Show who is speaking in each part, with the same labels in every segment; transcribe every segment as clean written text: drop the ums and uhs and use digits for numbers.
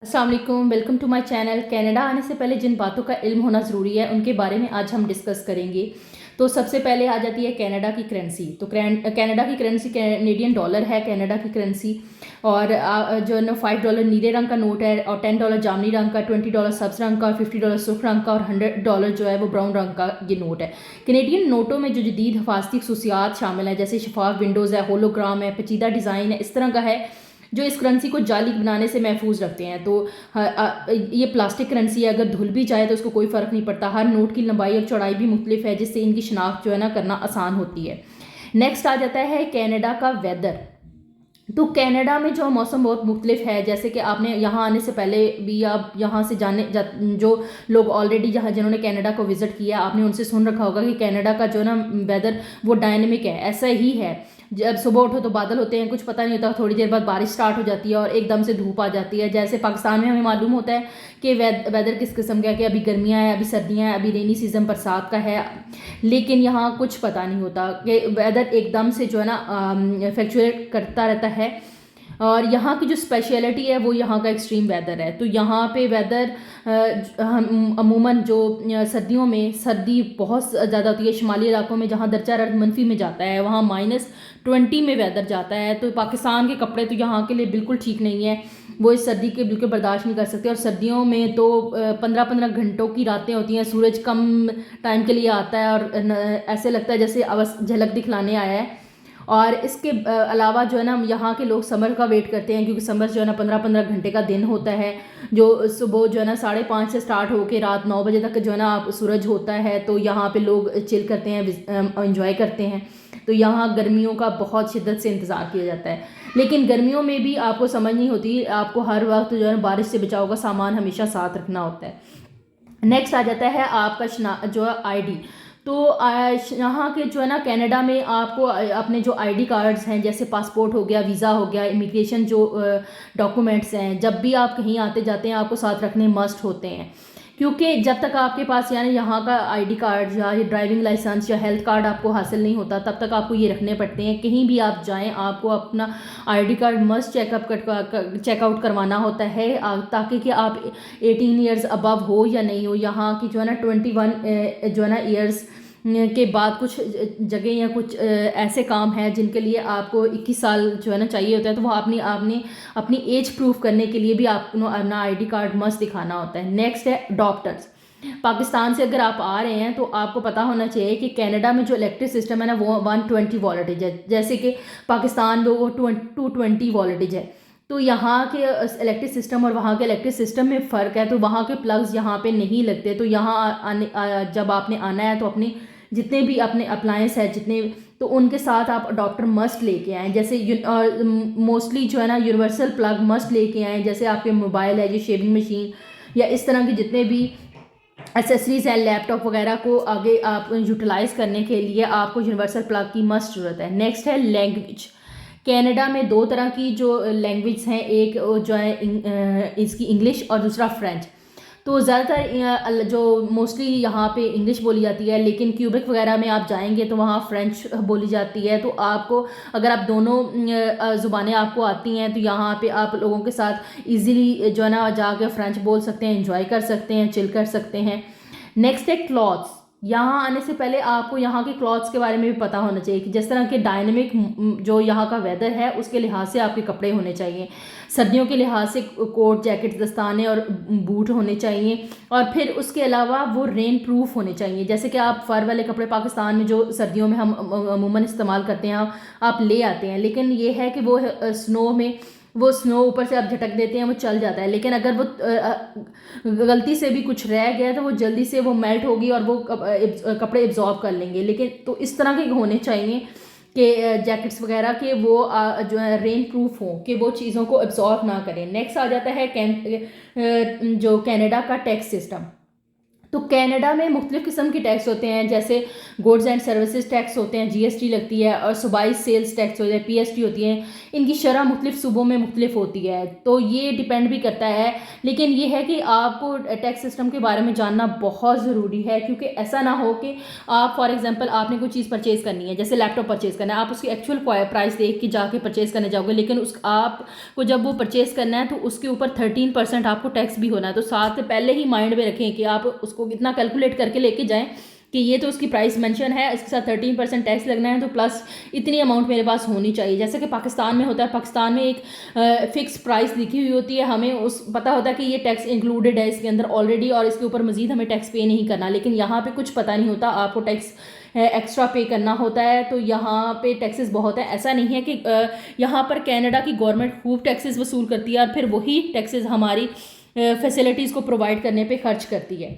Speaker 1: अस्सलाम वालेकुम, welcome to my channel. Canada आने से पहले जिन बातों का इल्म होना ज़रूरी है उनके बारे में आज हम डिस्कस करेंगे। तो सबसे पहले आ जाती है कनाडा की करेंसी। तो कनाडा की करेंसी कैनेडियन डॉलर है, कनाडा की करेंसी। और जो है ना $5 नीले रंग का नोट है, और $10 जामनी रंग का, $20 सब्ज रंग का, और $50 सुर्ख रंग का, और $100 जो है वो ब्राउन रंग का ये नोट है। कैनेडियन नोटों में जो जदीद हिफाजती खसूसियात शामिल हैं, जैसे शफाफ विंडोज़ है, होलोग्राम है, पेचीदा डिज़ाइन है, इस तरह का है जो इस करेंसी को जाली बनाने से महफूज रखते हैं। तो ये प्लास्टिक करेंसी है, अगर धुल भी जाए तो उसको कोई फ़र्क नहीं पड़ता। हर नोट की लंबाई और चौड़ाई भी मुख्तलिफ है, जिससे इनकी शनाख्त जो है ना करना आसान होती है। नेक्स्ट आ जाता है कनाडा का वेदर। तो कनाडा में जो मौसम बहुत मुख्तलिफ है, जैसे कि आपने यहाँ आने से पहले भी आप यहाँ से जो लोग ऑलरेडी जहाँ जिन्होंने कनाडा को विज़िट किया, आपने उनसे सुन रखा होगा कि कनाडा का जो ना वेदर वो डायनेमिक है। ऐसा ही है, जब सुबह उठो तो बादल होते हैं, कुछ पता नहीं होता, थोड़ी देर बाद बारिश स्टार्ट हो जाती है और एकदम से धूप आ जाती है। जैसे पाकिस्तान में हमें मालूम होता है कि वेदर किस किस्म का है, कि अभी गर्मियाँ हैं, अभी सर्दियाँ हैं, अभी रेनी सीज़न बरसात का है। लेकिन यहाँ कुछ पता नहीं होता कि वेदर एकदम से जो है ना फ्लक्चुएट करता रहता है। और यहाँ की जो स्पेशलिटी है वो यहाँ का एक्सट्रीम वेदर है। तो यहाँ पे वेदर हम अमूमन जो सर्दियों में सर्दी बहुत ज़्यादा होती है। शुमाली इलाकों में जहाँ दर्जा हरारत मनफी में जाता है, वहाँ -20 में वेदर जाता है। तो पाकिस्तान के कपड़े तो यहाँ के लिए बिल्कुल ठीक नहीं है, वो इस सर्दी के बिल्कुल बर्दाश्त नहीं कर सकते। और सर्दियों में तो 15-15 घंटों की रातें होती हैं, सूरज कम टाइम के लिए आता है और ऐसे लगता है जैसे झलक दिखलाने आया है। और इसके अलावा जो है ना यहाँ के लोग समर का वेट करते हैं, क्योंकि समर जो है ना 15-15 घंटे का दिन होता है, जो सुबह जो है ना 5:30 से स्टार्ट होकर रात 9 बजे तक जो है ना सूरज होता है। तो यहाँ पे लोग चिल करते हैं, इंजॉय करते हैं। तो यहाँ गर्मियों का बहुत शिद्दत से इंतज़ार किया जाता है। लेकिन गर्मियों में भी आपको समझ नहीं होती, आपको हर वक्त जो है ना बारिश से बचाव का सामान हमेशा साथ रखना होता है। नेक्स्ट आ जाता है आपका जो आईडी। तो यहाँ के जो है ना कनाडा में आपको अपने जो आईडी कार्ड्स हैं, जैसे पासपोर्ट हो गया, वीज़ा हो गया, इमिग्रेशन जो डॉक्यूमेंट्स हैं, जब भी आप कहीं आते जाते हैं आपको साथ रखने मस्ट होते हैं। क्योंकि जब तक आपके पास यानी यहाँ का आईडी कार्ड या ड्राइविंग लाइसेंस या हेल्थ कार्ड आपको हासिल नहीं होता, तब तक आपको ये रखने पड़ते हैं। कहीं भी आप जाएं आपको अपना आईडी कार्ड मस्ट चेकआउट करवाना होता है, ताकि कि आप 18 ईयर्स अबव हो या नहीं हो। यहाँ की जो है ना 21 जो है ना ईयर्स के बाद कुछ जगह या कुछ ऐसे काम हैं जिनके लिए आपको 21 साल जो है ना चाहिए होता है। तो वो आपने आपने अपनी एज प्रूफ करने के लिए भी आपको अपना आईडी कार्ड मस्ट दिखाना होता है। नेक्स्ट है डॉक्टर्स। पाकिस्तान से अगर आप आ रहे हैं तो आपको पता होना चाहिए कि कनाडा में जो इलेक्ट्रिक सिस्टम है ना वो 120 वोल्टेज है, जैसे कि पाकिस्तान में वो 220 वोल्टेज है। तो यहाँ के इलेक्ट्रिक सिस्टम और वहाँ के इलेक्ट्रिक सिस्टम में फ़र्क है। तो वहाँ के प्लग्स यहाँ पे नहीं लगते। तो यहाँ जब आपने आना है तो अपने जितने भी अपने अप्लायंस है जितने, तो उनके साथ आप अडॉप्टर मस्ट लेके आएँ। जैसे मोस्टली जो है ना यूनिवर्सल प्लग मस्ट लेके आएँ, जैसे आपके मोबाइल है, ये शेविंग मशीन या इस तरह के जितने भी एसेसरीज है, लैपटॉप वगैरह को आगे आप यूटिलाइज़ करने के लिए आपको यूनिवर्सल प्लग की मस्ट ज़रूरत है। नेक्स्ट है लैंग्वेज। कनाडा में दो तरह की जो लैंग्वेज हैं, एक जो है इसकी इंग्लिश और दूसरा फ्रेंच। तो ज़्यादातर जो मोस्टली यहाँ पे इंग्लिश बोली जाती है, लेकिन क्यूबेक वगैरह में आप जाएंगे तो वहाँ फ्रेंच बोली जाती है। तो आपको अगर आप दोनों ज़ुबानें आपको आती हैं तो यहाँ पे आप लोगों के साथ इजीली जो है ना जाके फ्रेंच बोल सकते हैं, एंजॉय कर सकते हैं, चिल कर सकते हैं। नेक्स्ट है क्लॉथ्स। यहाँ आने से पहले आपको यहाँ के क्लॉथ्स के बारे में भी पता होना चाहिए कि जिस तरह के डायनेमिक जो यहाँ का वेदर है उसके लिहाज से आपके कपड़े होने चाहिए। सर्दियों के लिहाज से कोट, जैकेट, दस्ताने और बूट होने चाहिए। और फिर उसके अलावा वो रेन प्रूफ होने चाहिए। जैसे कि आप फ़र वाले कपड़े पाकिस्तान में जो सर्दियों में हम अमूमन इस्तेमाल करते हैं आप ले आते हैं, लेकिन ये है कि वो स्नो में वो स्नो ऊपर से आप झटक देते हैं, वो चल जाता है। लेकिन अगर वो गलती से भी कुछ रह गया तो वो जल्दी से वो मेल्ट होगी और वो कपड़े एब्जॉर्ब कर लेंगे। लेकिन तो इस तरह के होने चाहिए कि जैकेट्स वगैरह के वो जो है रेन प्रूफ हो, कि वो चीज़ों को एब्जॉर्ब ना करें। नेक्स्ट आ जाता है जो कनाडा का टैक्स सिस्टम। तो कनाडा में मुख्तलिफ़ किस्म के टैक्स होते हैं, जैसे गुड्स एंड सर्विसेज टैक्स होते हैं, जीएसटी लगती है, और सूबाई सेल्स टैक्स होते हैं, पीएसटी होती है। इनकी शरह मुख्तलिफ़ सूबों में मुख्तलिफ होती है, तो ये डिपेंड भी करता है। लेकिन ये है कि आपको टैक्स सिस्टम के बारे में जानना बहुत ज़रूरी है, क्योंकि ऐसा ना हो कि आप फॉर एग्जांपल आपने कोई चीज़ परचेज़ करनी है, जैसे लैपटॉप परचेज़ करना है, आप उसकी एक्चुअल प्राइस देख के जाके परचेज़ करने जाओगे, लेकिन उस आपको जब वो परचेज़ करना है तो उसके ऊपर 13% आपको टैक्स भी होना है। तो साथ से पहले ही माइंड में रखें कि आप उसको कितना कैलकुलेट करके लेके जाएं कि ये तो उसकी प्राइस मेंशन है, इसके साथ 13% टैक्स लगना है, तो प्लस इतनी अमाउंट मेरे पास होनी चाहिए। जैसे कि पाकिस्तान में होता है, पाकिस्तान में एक फ़िक्स प्राइस लिखी हुई होती है, हमें उस पता होता है कि ये टैक्स इंक्लूडेड है इसके अंदर ऑलरेडी, और इसके ऊपर मज़ीद हमें टैक्स पे नहीं करना। लेकिन यहाँ पे कुछ पता नहीं होता, आपको टैक्स एक्स्ट्रा पे करना होता है। तो यहाँ पे टैक्सेस बहुत है, ऐसा नहीं है कि यहाँ पर कनाडा की गवर्नमेंट खूब टैक्सेस वसूल करती है और फिर वही टैक्सेस हमारी फैसिलिटीज़ को प्रोवाइड करने पे खर्च करती है।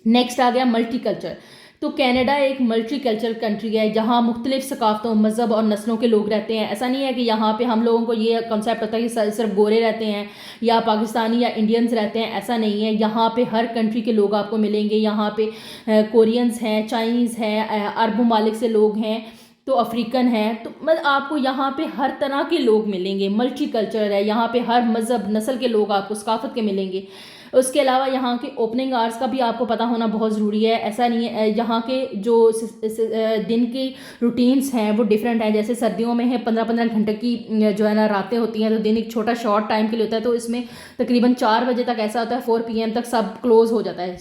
Speaker 1: नेक्स्ट आ गया मल्टी कल्चर। तो कनाडा एक मल्टी कल्चरल कंट्री है, जहाँ मुख्तलिफ सकाफ़तों, मज़हब और नस्लों के लोग रहते हैं। ऐसा नहीं है कि यहाँ पे हम लोगों को ये कंसेप्ट होता है कि सिर्फ गोरे रहते हैं या पाकिस्तानी या इंडियंस रहते हैं, ऐसा नहीं है। यहाँ पे हर कंट्री के लोग आपको मिलेंगे। यहाँ पे कोरियंस हैं, चाइनीज़ हैं, अरब ममालिक से लोग हैं, तो अफ्रीकन है, तो मतलब आपको यहाँ पे हर तरह के लोग मिलेंगे। मल्टी कल्चर है, यहाँ पे हर मज़हब नस्ल के लोग आपको सकाफ़त के मिलेंगे। उसके अलावा यहाँ के ओपनिंग आवर्स का भी आपको पता होना बहुत ज़रूरी है। ऐसा नहीं है, यहाँ के जो दिन की रूटीन्स हैं वो डिफरेंट हैं। जैसे सर्दियों में है 15-15 घंटे की जो है ना रातें होती हैं, तो दिन एक छोटा शॉर्ट टाइम के लिए होता है, तो इसमें तकरीबन 4 बजे तक ऐसा होता है, 4 PM तक सब क्लोज़ हो जाता है।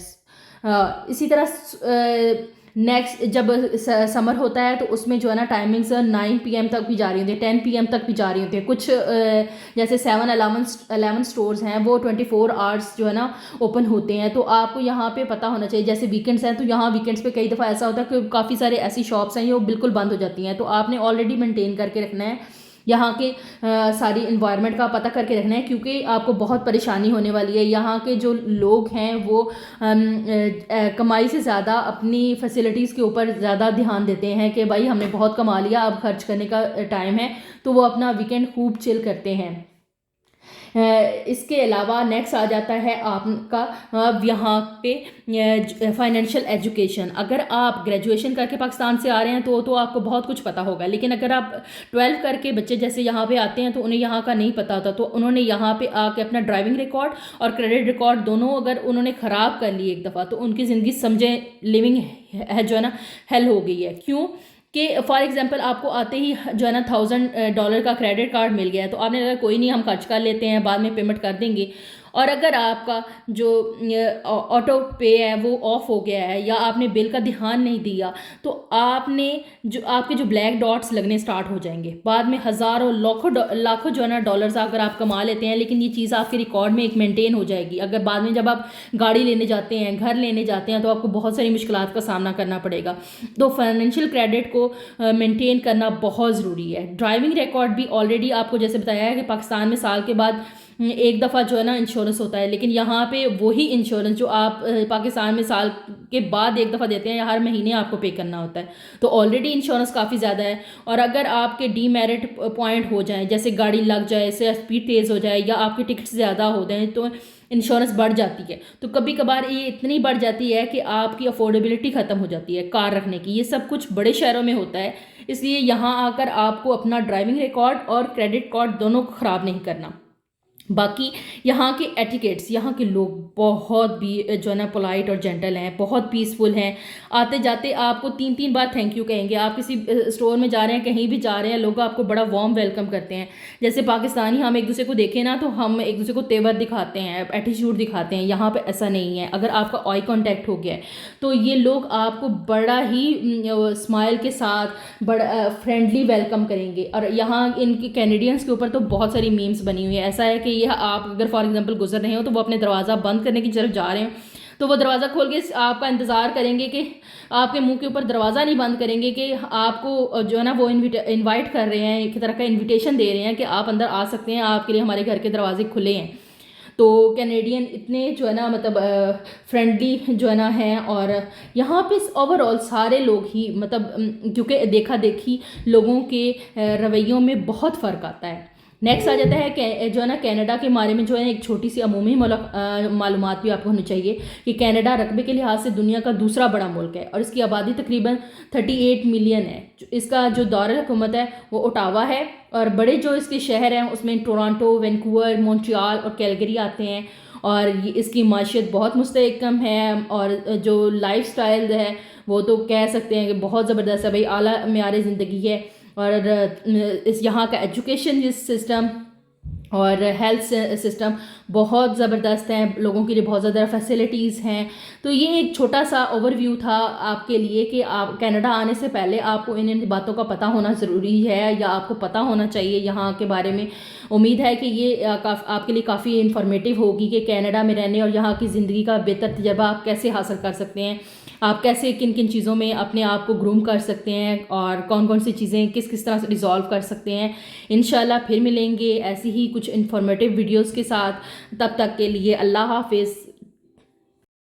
Speaker 1: इसी तरह नेक्स्ट जब समर होता है तो उसमें जो है ना टाइमिंग्स 9 PM तक भी जा रही होती है, 10 PM तक भी जा रही होती है। कुछ जैसे 7-11 स्टोर्स हैं वो 24 आवर्स जो है ना ओपन होते हैं। तो आपको यहाँ पे पता होना चाहिए। जैसे वीकेंड्स हैं तो यहाँ वीकेंड्स पे कई दफ़ा ऐसा होता है कि काफ़ी सारे ऐसी शॉप्स हैं जो बिल्कुल बंद हो जाती हैं, तो आपने ऑलरेडी मेंटेन करके रखना है, यहाँ के सारी इन्वायरमेंट का पता करके रखना है, क्योंकि आपको बहुत परेशानी होने वाली है। यहाँ के जो लोग हैं वो कमाई से ज़्यादा अपनी फैसिलिटीज़ के ऊपर ज़्यादा ध्यान देते हैं कि भाई हमने बहुत कमा लिया, अब खर्च करने का टाइम है, तो वो अपना वीकेंड खूब चिल करते हैं। इसके अलावा नेक्स्ट आ जाता है आपका यहाँ पे फाइनेंशियल एजुकेशन। अगर आप ग्रेजुएशन करके पाकिस्तान से आ रहे हैं तो आपको बहुत कुछ पता होगा, लेकिन अगर आप 12 करके बच्चे जैसे यहाँ पे आते हैं तो उन्हें यहाँ का नहीं पता होता, तो उन्होंने यहाँ पे आके अपना ड्राइविंग रिकॉर्ड और क्रेडिट रिकॉर्ड दोनों अगर उन्होंने ख़राब कर लिए एक दफ़ा, तो उनकी ज़िंदगी समझें लिविंग है जो है ना हेल हो गई है। क्यों कि फॉर एग्जांपल आपको आते ही जो है ना $1000 का क्रेडिट कार्ड मिल गया है, तो आपने लगा कोई नहीं हम खर्च कर लेते हैं, बाद में पेमेंट कर देंगे। और अगर आपका जो ऑटो पे है वो ऑफ हो गया है या आपने बिल का ध्यान नहीं दिया, तो आपने जो आपके जो ब्लैक डॉट्स लगने स्टार्ट हो जाएंगे। बाद में हज़ारों लाखों जो है ना डॉलर्स अगर आप कमा लेते हैं, लेकिन ये चीज़ आपके रिकॉर्ड में एक मेंटेन हो जाएगी। अगर बाद में जब आप गाड़ी लेने जाते हैं, घर लेने जाते हैं, तो आपको बहुत सारी मुश्किलात का सामना करना पड़ेगा। तो फाइनेंशियल क्रेडिट को मेंटेन करना बहुत ज़रूरी है। ड्राइविंग रिकॉर्ड भी ऑलरेडी आपको जैसे बताया है कि पाकिस्तान में साल के बाद एक दफ़ा जो है ना इंश्योरेंस होता है, लेकिन यहाँ पे वही इंश्योरेंस जो आप पाकिस्तान में साल के बाद एक दफ़ा देते हैं या हर महीने आपको पे करना होता है, तो ऑलरेडी इंश्योरेंस काफ़ी ज़्यादा है। और अगर आपके डीमेरिट पॉइंट हो जाए, जैसे गाड़ी लग जाए, से स्पीड तेज़ हो जाए या आपके टिकट्स ज़्यादा हो जाए, तो इंश्योरेंस बढ़ जाती है। तो कभी कभार ये इतनी बढ़ जाती है कि आपकी अफोर्डेबिलिटी ख़त्म हो जाती है कार रखने की। ये सब कुछ बड़े शहरों में होता है, इसलिए यहाँ आकर आपको अपना ड्राइविंग रिकॉर्ड और क्रेडिट कार्ड दोनों को ख़राब नहीं करना। बाकी यहाँ के एटिकेट्स, यहाँ के लोग बहुत भी जो है ना पोलाइट और जेंटल हैं, बहुत पीसफुल हैं। आते जाते आपको 3-3 बार थैंक यू कहेंगे। आप किसी स्टोर में जा रहे हैं, कहीं भी जा रहे हैं, लोग आपको बड़ा वार्म वेलकम करते हैं। जैसे पाकिस्तानी हम एक दूसरे को देखें ना तो हम एक दूसरे को तेवर दिखाते हैं, एटीट्यूड दिखाते हैं। यहाँ पे ऐसा नहीं है। अगर आपका आई कॉन्टैक्ट हो गया है तो ये लोग आपको बड़ा ही स्माइल के साथ बड़ा फ्रेंडली वेलकम करेंगे। और यहाँ इनके कैनेडियंस के ऊपर तो बहुत सारी मीम्स बनी हुई है। ऐसा है कि यह आप अगर फॉर एग्जांपल गुजर रहे हो तो वो अपने दरवाज़ा बंद करने की तरफ जा रहे हैं, तो वो दरवाज़ा खोल के आपका इंतज़ार करेंगे कि आपके मुंह के ऊपर दरवाज़ा नहीं बंद करेंगे, कि आपको जो है ना वो इनवाइट कर रहे हैं, एक तरह का इनविटेशन दे रहे हैं कि आप अंदर आ सकते हैं, आपके लिए हमारे घर के दरवाजे खुले हैं। तो कैनेडियन इतने जो है ना मतलब फ्रेंडली जो है ना हैं। और यहाँ पे ओवरऑल सारे लोग ही मतलब क्योंकि देखा देखी लोगों के रवैयों में बहुत फ़र्क आता है। नेक्स्ट आ जाता है जो है ना कनाडा के बारे में जो है एक छोटी सी अमूमी मालूमात भी आपको होनी चाहिए कि कनाडा रकबे के लिहाज से दुनिया का दूसरा बड़ा मुल्क है और इसकी आबादी तकरीबन 38 मिलियन है। इसका जो दारुल हुकूमत है वो ओटावा है और बड़े जो इसके शहर हैं उसमें टोरंटो, वैंकूवर, मॉन्ट्रियल और कैलगरी आते हैं। और ये इसकी माशियत बहुत मुस्तहकम है और जो लाइफ स्टाइल है वो तो कह सकते हैं कि बहुत ज़बरदस्त है भाई, आला मेयार ज़िंदगी है। और इस यहाँ का एजुकेशन सिस्टम और हेल्थ सिस्टम बहुत ज़बरदस्त है, लोगों के लिए बहुत ज़्यादा फैसिलिटीज़ हैं। तो ये एक छोटा सा ओवरव्यू था आपके लिए कि आप कनाडा आने से पहले आपको इन बातों का पता होना ज़रूरी है या आपको पता होना चाहिए यहाँ के बारे में। उम्मीद है कि ये आपके लिए काफ़ी इन्फॉर्मेटिव होगी कि कनाडा में रहने और यहाँ की ज़िंदगी का बेहतर तजर्बा आप कैसे हासिल कर सकते हैं, आप कैसे किन किन चीज़ों में अपने आप को ग्रूम कर सकते हैं और कौन कौन सी चीज़ें किस किस तरह से रिजॉल्व कर सकते हैं। इंशाल्लाह फिर मिलेंगे ऐसी ही कुछ इन्फॉर्मेटिव वीडियोस के साथ। तब तक के लिए अल्लाह हाफिज़।